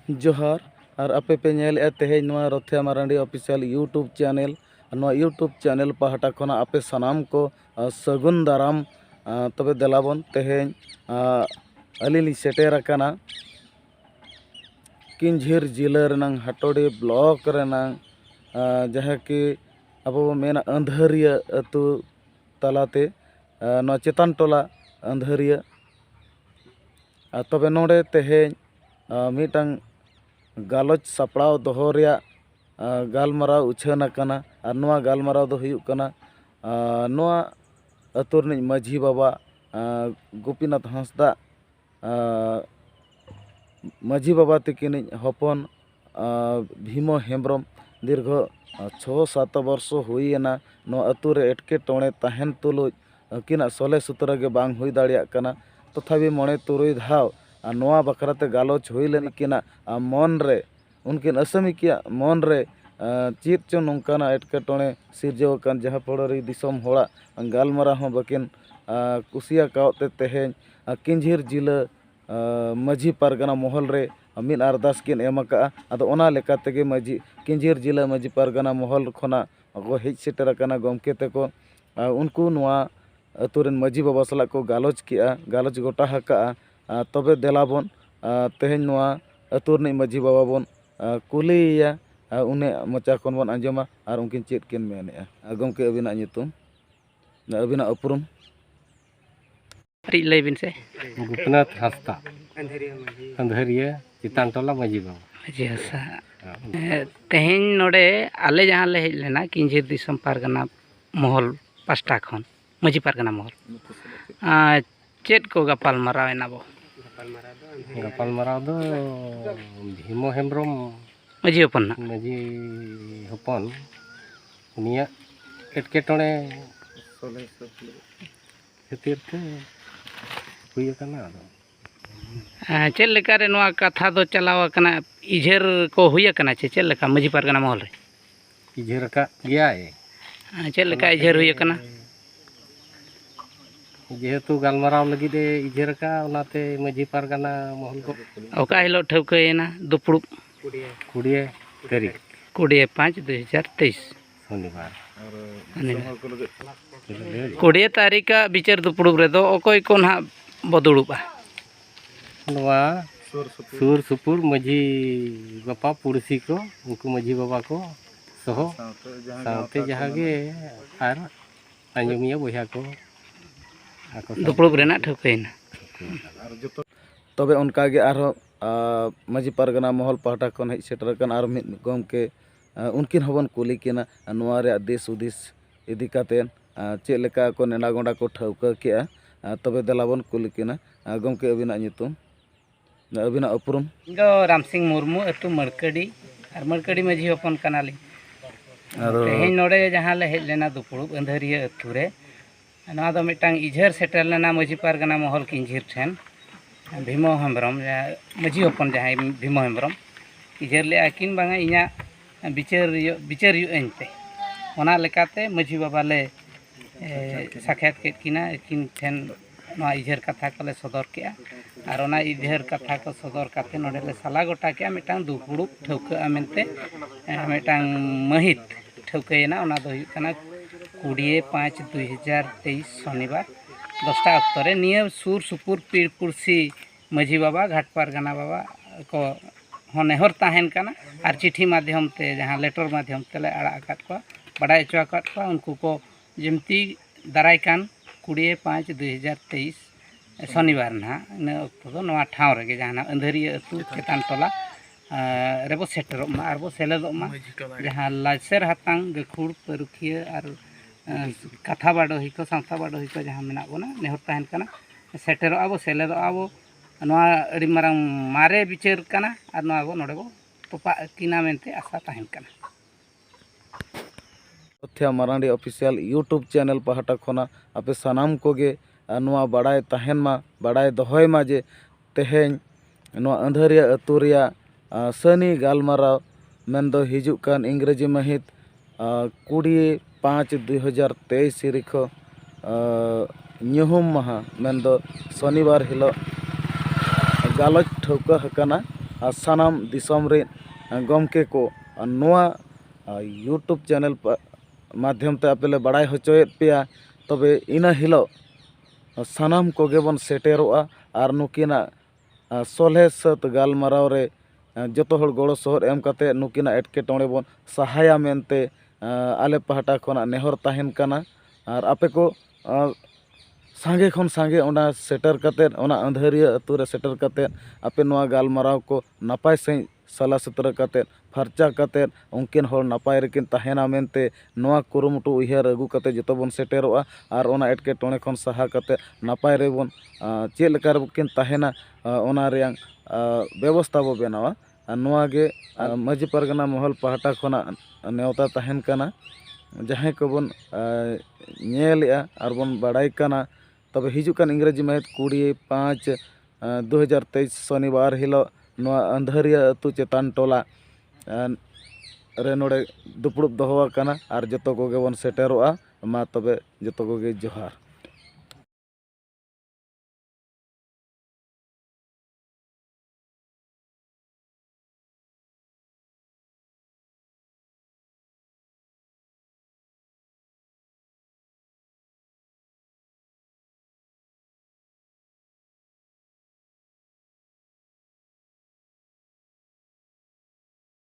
जोहार और आपे पे नेल तेहेज रथया मारांडी ऑफिशियल यूट्यूब चैनल पाहटा खना आपे सनाम को सगुन दाराम तबे देलाबन तेहेज अली सेटेर अकाना किंझिर जिला रनंग हाटोड़ी ब्लॉक रनंग जहाँ कि अब मेना अंधरिया अतु तलाते चेतान टोला अंधरिया तबे नोडे तेहेज मीटंग गालोच सापड़ाव दोहो रेया गालमाराव उछान अकाना और नोआ गालमाराव दो हुयुग कना नोआ अतु रनिज माझी बाबा गोपीनाथ हांसदा माझी बाबा तकिनिज हपन भीमो हेम्ब्रम दीर्घ 6-7 वर्ष हुईना नो अतु रे एटकेटोणे तहन तुलुज अकिना सोले सुतरा के बांग हुई दाड़िया कना तथापि मणे तुरुई धाव नोआ बखराते गालोच हुई लेन किना मन रे उनकिन असमी किया मन रे चीत चो नौकाना एटकेटोणे सिरजवकान जहाँ पड़ोरी दिसम होड़ा गालमारा हों बकिन कुसिया कावते तेहेज किंझिर जिला माझी पारगना महल रे मिन अरदास किन एमका अदो ओना लेका तेगे माझी किंझिर जिला माझी पारगना महल खना को हेज सेटर अकाना गमके तेको उनको नोआ अतुरेन माझी बाबा सला को गालोच किया गालोच गोटा हका तबे देलाबन तेहेज नोआ अतुरनी माझी बाबा बन कुलिया उन्हें मचा खन बन आंजमा और उनकिन चेत किन मेने गमके अबिना नितुम अबिना उपरुम लैबिन से गोपीनाथ हांसदा अंधरिया चितान टोला माझी बाबा माझी हासा तेहेन नोडे आले जहाँ ले हेज लेना किंझिर दिसम पारगना महल पास्टा खन माझी पारगना महल चेत को गपाल माराव एना बो गपाल माराव दो भीमो हेम्ब्रम माझी हपन उनिया एटकेटोणे खातिर ते हुई कना चेल लेका रे नोआ कथा दो चलाव कना इझेर को हुई कना चेल लेका माझी पारगना महल रे इझेर का गया है चेल लेका इझेर हुई कना जेहेतु गालमाराव लगी दे इझेर का उनाते माझी पारगना महल को ओका हिलो ठौकयना दुपुड़ 20 तारीख 20/5/2023 शनिवार 20 तारीख का बिचार दुपुड़ रे दो ओकोय को ना बदुड़ुबा नवा सुर सुपुर माझी बापा पुड़सी को उनको माझी बाबा को सहो साउते जहागे आर अंजमिया बोया को दुपुड़ रेना ठौकयना तबे उनका गे आरो माझी पारगना महल पाहटा खन हेज सेटर कन आर मिद गमके उनकिन हबन कुली किना नोआ रे देश उदिस इदी कातेन चेद लेका को नेडा गोंडा को ठौका केआ तबे देलाबन कुली किना गमके अबिना नितुम अबिना उपरुम गो रामसिंह मुर्मू अतु मरकड़ी और मरकड़ी माझी हपन कनाली तेहेन नोडे जहाँ ले हेज लेना दुपुड़ अंधरिया अतु रे नोआ दो मिटांग इझेर सेटर लेना माझी पारगना महल किंझिर ठेन भीमो हेम्ब्रम माझी हपन जहाँ भीमो हेम्ब्रम इझेर ले आकिन बांगा इना बिचार युएनते ओना लेकाते माझी बाबा ले साक्षात केद किना किन ठेन नोआ इझेर कथा को ले सदर केआ और ओना इझेर कथा को सदर काते नोडे ले साला गोटा केआ मिटांग दुपुड़ ठौका मेनते मिटांग महित ठौकयना ओना दो हुयुग कना 20/5/2023 शनिवार 10टा अक्तरे निया सुर सुपुर पीड़ पुरसी माझी बाबा घाट पारगना बाबा को होनेहर ताहेन कना और चिट्ठी माध्यम ते जहाँ लेटर माध्यम तेले आड़ा आकात को बड़ा चो आकात को उनको को जमती दाराय कान 20/5/2023 शनिवार ना इन अक्तो दो नोआ ठाव रेगे जहाँ अंधरिया अतु चेतान टोला रेबो सेटरोमा और बो सेलेदोमा जहाँ लासेर हातांग गखुड़ परुखिया और कथा बाडोही को सांता बाडोही को जहाँ मेना बोना नेहर ताहेन कना सेटेरो आबो सेलेदो आबो नोआ अड़ी मारांग मारे बिचार कना और नोआ बो नोडे बो तोपा किना मेनते आशा ताहेन कना रथया मारांडी ऑफिशियल यूट्यूब चैनल पाहटा खना आपे सनाम कोगे नोआ बाड़ाय ताहेन मा बाड़ाय दोहय मा जे तेहेन नोआ अंधरिया अतु रेया सनी गालमाराव मेनदो हिजुग कान इंग्रेजी महित 20/5/2023 सिरिख ᱧᱩᱦᱩᱢ ᱢᱟᱦᱟ ᱢᱮᱱᱫᱚ ᱥᱚᱱᱤᱵᱟᱨ ᱦᱤᱞᱳᱜ ᱜᱟᱞᱚᱪ ᱴᱷᱟᱹᱣᱠᱟᱹ ᱟᱠᱟᱱᱟ सानाम दिसोम रे गमके को नोआ यूट्यूब चैनल माध्यम ते आपे ले बड़ाई होचोयेद पेया तबे इना हिलो सानाम कोगे बन सेटेरोआ आर नुकिना सोलहे सत गालमाराव रे जतो हर गड़ो सोहर एम काते नुकिना एटकेटोणे बन सहाया मेनते आले पहाटा खना नेहर ताहेन काना आर आपे को सांगे खन सांगे ओना सेटर काते ओना अंधेरिया अतु रे सेटर काते आपे नोआ गालमाराव को नापाय सही सला सुतरा काते फरचा काते उनकिन हर नापाय रेकिन ताहेना मेनते नोआ कुरुमुटु उयहार अगु काते जतो बन सेटेरोआ आर ओना एटकेटोणे खन सहा काते नापाय रे बन चेद लेका रेकिन ताहेना ओना रेयां व्यवस्था बो बेनावा नोआ गे माजी पारगना महल पहाटा खना नेवता ताहेन काना जहां को बन नेलेआ आर बन बाड़ाई काना तबे हिजुकान इंग्रेजी माहित 20/5/2023 शनिवार हिलो नोआ अंधरिया अतु चेतान टोला रे नोडे दुपुड़ुब दोहोआ काना आर जतो कोगे बन सेटेरोआ मा तबे जतो कोगे जोहार।